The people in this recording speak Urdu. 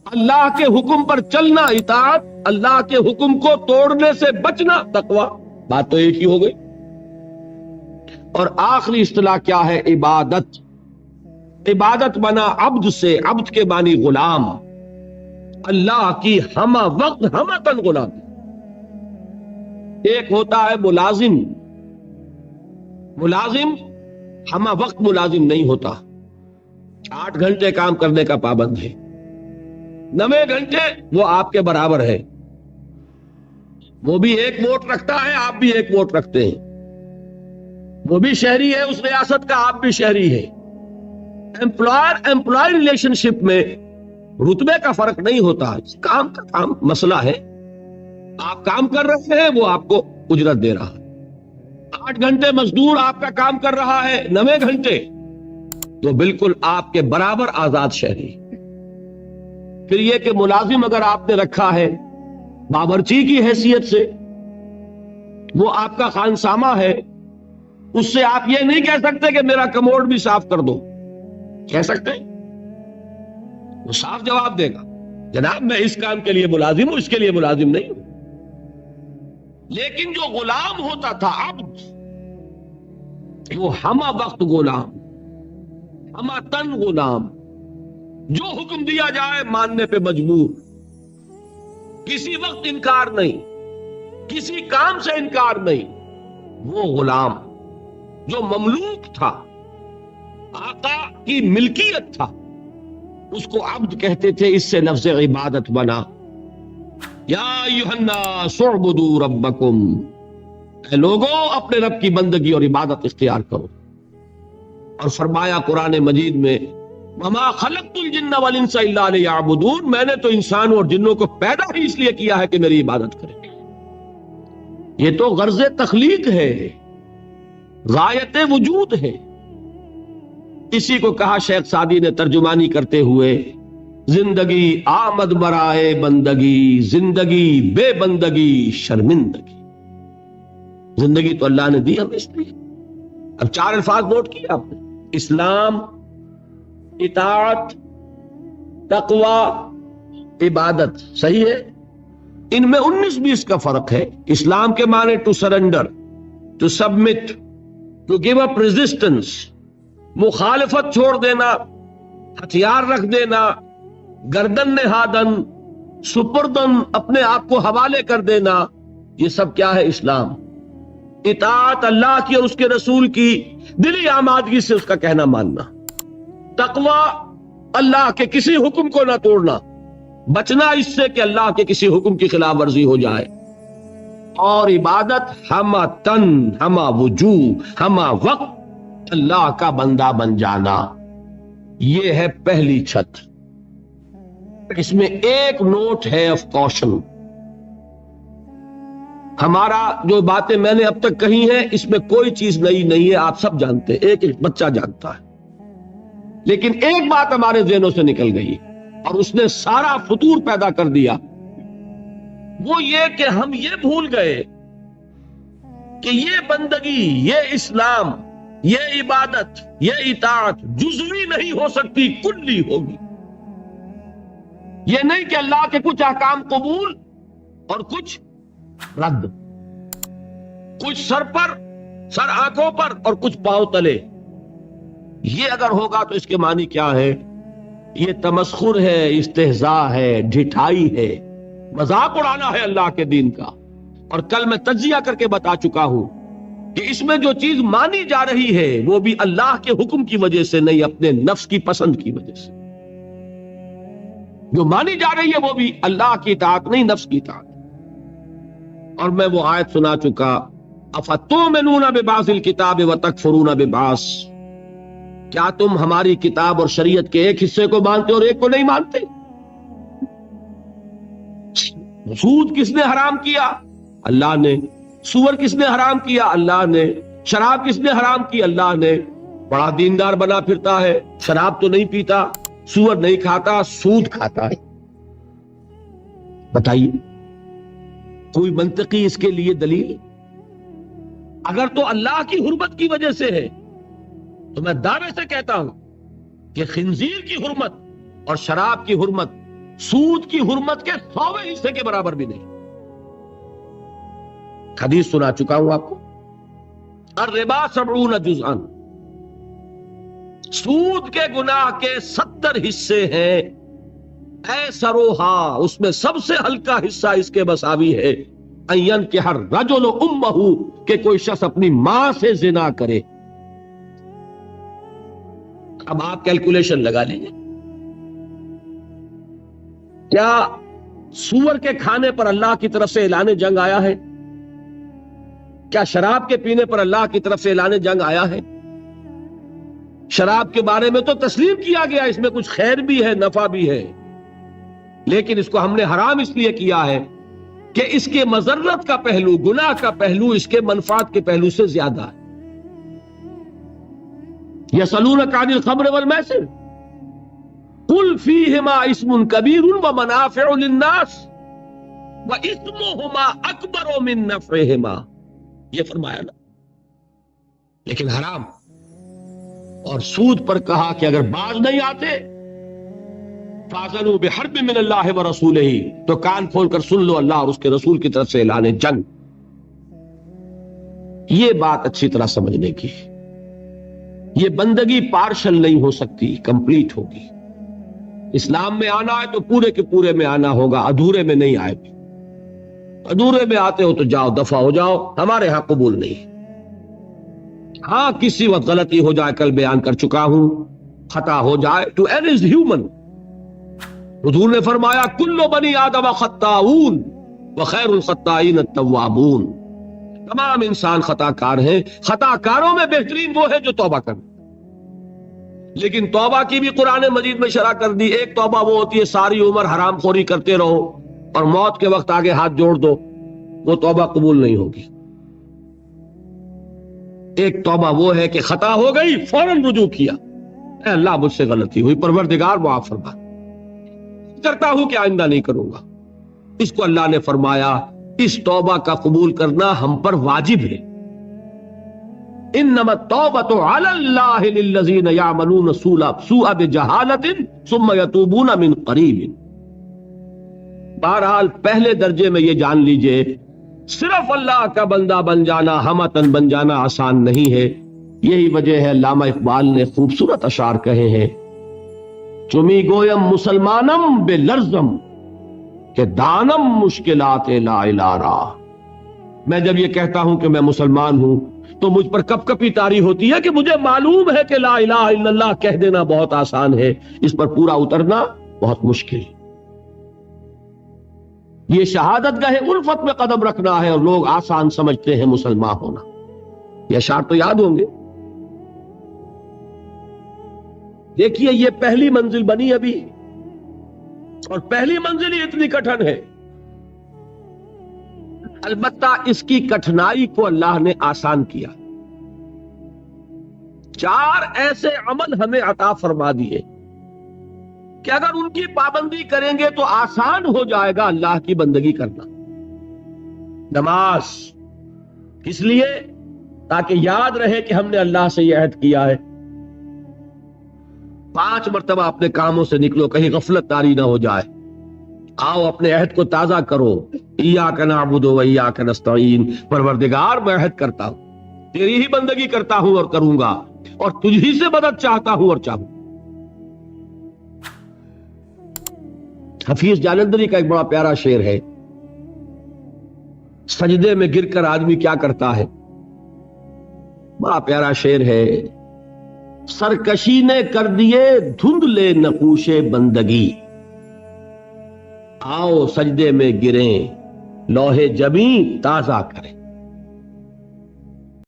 اللہ کے حکم پر چلنا اطاعت، اللہ کے حکم کو توڑنے سے بچنا تقوی، بات تو ایک ہی ہو گئی۔ اور آخری اصطلاح کیا ہے؟ عبادت۔ عبادت بنا عبد سے، عبد کے معنی غلام، اللہ کی ہمہ وقت ہمہ تن غلام۔ ایک ہوتا ہے ملازم، ملازم ہمہ وقت ملازم نہیں ہوتا، 8 گھنٹے کام کرنے کا پابند ہے، 9 گھنٹے وہ آپ کے برابر ہے، وہ بھی ایک ووٹ رکھتا ہے، آپ بھی ایک ووٹ رکھتے ہیں، وہ بھی شہری ہے اس ریاست کا، آپ بھی شہری ہے۔ امپلائر امپلائی ریلیشن شپ میں رتبے کا فرق نہیں ہوتا، کام کا کام مسئلہ ہے، آپ کام کر رہے ہیں، وہ آپ کو اجرت دے رہا ہے۔ 8 گھنٹے مزدور آپ کا کام کر رہا ہے، 9 گھنٹے، تو بالکل آپ کے برابر آزاد شہری۔ پھر یہ کہ ملازم اگر آپ نے رکھا ہے باورچی کی حیثیت سے، وہ آپ کا خانسامہ ہے، اس سے آپ یہ نہیں کہہ سکتے کہ میرا کموڈ بھی صاف کر دو، کہہ سکتے ہیں؟ وہ صاف جواب دے گا، جناب میں اس کام کے لیے ملازم ہوں، اس کے لیے ملازم نہیں ہوں۔ لیکن جو غلام ہوتا تھا عبد، وہ ہمہ وقت غلام، ہمہ تن غلام، جو حکم دیا جائے ماننے پہ مجبور، کسی وقت انکار نہیں، کسی کام سے انکار نہیں، وہ غلام جو مملوک تھا، آقا کی ملکیت تھا، اس کو عبد کہتے تھے، اس سے لفظ عبادت بنا۔ یا ایھا الناس اعبدوا ربکم، اے لوگوں اپنے رب کی بندگی اور عبادت اختیار کرو۔ اور فرمایا قرآن مجید میں وما خلقت الجن والانس الا لیعبدون، میں نے تو انسانوں اور جنوں کو پیدا ہی اس لیے کیا ہے کہ میری عبادت کریں۔ یہ تو غرض تخلیق ہے، غایت وجود ہے۔ اسی کو کہا شیخ سعدی نے ترجمانی کرتے ہوئے، زندگی آمد برائے بندگی، زندگی بے بندگی شرمندگی۔ زندگی تو اللہ نے دی ہمیں اس لیے۔ اب 4 الفاظ نوٹ کیے آپ نے، اسلام، اطاعت، تقوی، عبادت، صحیح ہے؟ ان میں 19-20 کا فرق ہے۔ اسلام کے معنی to surrender, to submit, to give up resistance, مخالفت چھوڑ دینا، ہتھیار رکھ دینا، گردن نہادن، سپردن، اپنے آپ کو حوالے کر دینا، یہ سب کیا ہے؟ اسلام۔ اطاعت اللہ کی اور اس کے رسول کی دلی آمادگی سے اس کا کہنا ماننا۔ تقوی اللہ کے کسی حکم کو نہ توڑنا، بچنا اس سے کہ اللہ کے کسی حکم کی خلاف ورزی ہو جائے۔ اور عبادت ہمہ تن، ہمہ وجوہ، ہمہ وقت اللہ کا بندہ بن جانا، یہ ہے پہلی چھت۔ اس میں ایک نوٹ ہے آف کوشن۔ ہمارا جو باتیں میں نے اب تک کہی ہیں، اس میں کوئی چیز نئی نہیں ہے، آپ سب جانتے ہیں، ایک بچہ جانتا ہے۔ لیکن ایک بات ہمارے ذہنوں سے نکل گئی اور اس نے سارا فطور پیدا کر دیا، وہ یہ کہ ہم یہ بھول گئے کہ یہ بندگی، یہ اسلام، یہ عبادت، یہ اطاعت جزوی نہیں ہو سکتی، کلی ہوگی۔ یہ نہیں کہ اللہ کے کچھ احکام قبول اور کچھ رد، کچھ سر پر، سر آنکھوں پر اور کچھ پاؤں تلے۔ یہ اگر ہوگا تو اس کے معنی کیا ہے؟ یہ تمسخر ہے، استہزاء ہے، ڈھٹائی ہے، مذاق اڑانا ہے اللہ کے دین کا۔ اور کل میں تجزیہ کر کے بتا چکا ہوں کہ اس میں جو چیز مانی جا رہی ہے وہ بھی اللہ کے حکم کی وجہ سے نہیں، اپنے نفس کی پسند کی وجہ سے۔ جو مانی جا رہی ہے وہ بھی اللہ کی اطاعت نہیں، نفس کی اطاعت۔ اور میں وہ آیت سنا چکا، افتؤمنون ببعض الکتاب وتکفرون ببعض، کیا تم ہماری کتاب اور شریعت کے ایک حصے کو مانتے اور ایک کو نہیں مانتے؟ سود کس نے حرام کیا؟ اللہ نے۔ سور کس نے حرام کیا؟ اللہ نے۔ شراب کس نے حرام کی؟ اللہ نے۔ بڑا دیندار بنا پھرتا ہے، شراب تو نہیں پیتا، سور نہیں کھاتا، سود کھاتا ہے۔ بتائیے کوئی منطقی اس کے لیے دلیل؟ اگر تو اللہ کی حرمت کی وجہ سے ہے تو میں دعوے سے کہتا ہوں کہ خنزیر کی حرمت اور شراب کی حرمت سود کی حرمت کے 100ویں حصے کے برابر بھی نہیں. حدیث سنا چکا ہوں آپ کو. الربا 70 جزءا، سود کے گناہ کے 70 حصے ہیں. ایسروہا، اس میں سب سے ہلکا حصہ اس کے مساوی ہے ان ينكح الرجل امہ، کہ کوئی شخص اپنی ماں سے زنا کرے. اب آپ کیلکولیشن لگا لیجیے، کیا سور کے کھانے پر اللہ کی طرف سے اعلان جنگ آیا ہے؟ کیا شراب کے پینے پر اللہ کی طرف سے اعلان جنگ آیا ہے؟ شراب کے بارے میں تو تسلیم کیا گیا اس میں کچھ خیر بھی ہے، نفع بھی ہے، لیکن اس کو ہم نے حرام اس لیے کیا ہے کہ اس کے مضرت کا پہلو، گناہ کا پہلو اس کے منفعت کے پہلو سے زیادہ ہے. یسألونک عن الخمر والمیسر قل فیہما اسم کبیر ومنافع للناس واسمہما اکبر من نفعہما، یہ فرمایا نا. لیکن حرام اور سود پر کہا کہ اگر باز نہیں آتے فَأَذَنُوا بِحَرْبٍ مِّنَ اللَّهِ وَرَسُولِهِ، تو کان کھول کر سن لو اللہ اور اس کے رسول کی طرف سے اعلان جنگ. یہ بات اچھی طرح سمجھنے کی. یہ بندگی پارشل نہیں ہو سکتی، کمپلیٹ ہوگی. اسلام میں آنا ہے تو پورے کے پورے میں آنا ہوگا، ادھورے میں نہیں آئے. ادھورے میں آتے ہو تو جاؤ، دفع ہو جاؤ، ہمارے ہاں قبول نہیں. ہاں کسی وقت غلطی ہو جائے، کل بیان کر چکا ہوں، خطا ہو جائے، تو ایل از ہیومن. حضور نے فرمایا کل بنی آدم خطاؤون وخیر الخطائین التوابون، تمام انسان خطا کار ہیں، خطا کاروں میں بہترین وہ ہے جو توبہ کرے. لیکن توبہ کی بھی قرآن مجید میں شرح کر دی. ایک توبہ وہ ہوتی ہے ساری عمر حرام خوری کرتے رہو اور موت کے وقت آگے ہاتھ جوڑ دو، وہ توبہ قبول نہیں ہوگی. ایک توبہ وہ ہے کہ خطا ہو گئی فوراً رجوع کیا، اے اللہ مجھ سے غلطی ہوئی، پروردگار معاف فرما، کرتا ہوں کہ آئندہ نہیں کروں گا. اس کو اللہ نے فرمایا اس توبہ کا قبول کرنا ہم پر واجب ہے. انما التوبۃ علی اللہ للذین یعملون السوء بجہالۃ ثم یتوبون من قریب. بہرحال پہلے درجے میں یہ جان لیجئے صرف اللہ کا بندہ بن جانا، ہمتن بن جانا آسان نہیں ہے. یہی وجہ ہے علامہ اقبال نے خوبصورت اشعار کہے ہیں، چمی گویم مسلمانم بے لرزم کہ دانم مشکلات لا الہ را. میں جب یہ کہتا ہوں کہ میں مسلمان ہوں تو مجھ پر کپ کپی طاری ہوتی ہے کہ مجھے معلوم ہے کہ لا الہ الا اللہ کہہ دینا بہت آسان ہے، اس پر پورا اترنا بہت مشکل. یہ شہادت گاہ الفت میں قدم رکھنا ہے اور لوگ آسان سمجھتے ہیں مسلمان ہونا. یہ اشعار تو یاد ہوں گے. دیکھیے یہ پہلی منزل بنی ابھی، اور پہلی منزل ہی اتنی کٹھن ہے. البتہ اس کی کٹھنائی کو اللہ نے آسان کیا. 4 ایسے عمل ہمیں عطا فرما دیے کہ اگر ان کی پابندی کریں گے تو آسان ہو جائے گا اللہ کی بندگی کرنا. نماز اس لیے تاکہ یاد رہے کہ ہم نے اللہ سے یہ عہد کیا ہے. 5 مرتبہ اپنے کاموں سے نکلو، کہیں غفلت طاری نہ ہو جائے. آؤ اپنے عہد کو تازہ کرو. ایاک نعبد و ایاک نستعین، پروردگار میں عہد کرتا ہوں، تیری ہی بندگی کرتا ہوں اور کروں گا، اور تجھ ہی سے مدد چاہتا ہوں اور چاہوں. حفیظ جالندری کا ایک بڑا پیارا شعر ہے، سجدے میں گر کر آدمی کیا کرتا ہے. بڑا پیارا شعر ہے. سرکشی نے کر دیے دھندلے نقوش بندگی، آؤ سجدے میں گریں لوہے جبیں تازہ کریں.